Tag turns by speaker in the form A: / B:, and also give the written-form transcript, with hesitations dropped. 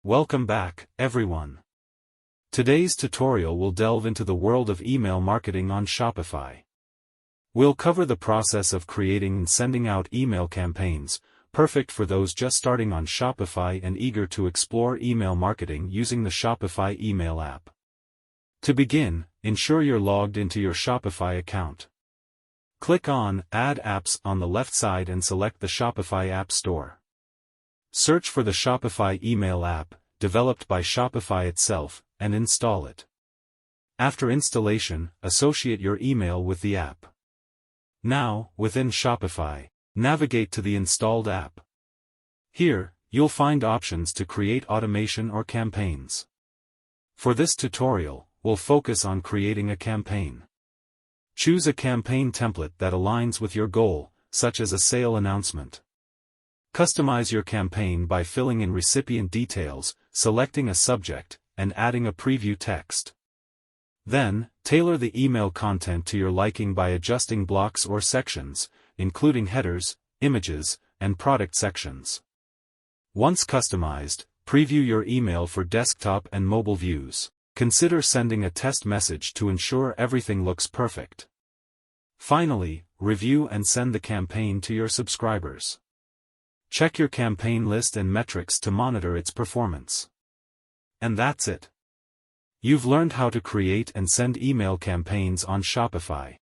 A: Welcome back, everyone. Today's tutorial will delve into the world of email marketing on Shopify. We'll cover the process of creating and sending out email campaigns, perfect for those just starting on Shopify and eager to explore email marketing using the Shopify email app. To begin, ensure you're logged into your Shopify account. Click on Add Apps on the left side and select the Shopify App Store. Search for the Shopify email app, developed by Shopify itself, and install it. After installation, associate your email with the app. Now, within Shopify, navigate to the installed app. Here, you'll find options to create automation or campaigns. For this tutorial, we'll focus on creating a campaign. Choose a campaign template that aligns with your goal, such as a sale announcement. Customize your campaign by filling in recipient details, selecting a subject, and adding a preview text. Then, tailor the email content to your liking by adjusting blocks or sections, including headers, images, and product sections. Once customized, preview your email for desktop and mobile views. Consider sending a test message to ensure everything looks perfect. Finally, review and send the campaign to your subscribers. Check your campaign list and metrics to monitor its performance. And that's it. You've learned how to create and send email campaigns on Shopify.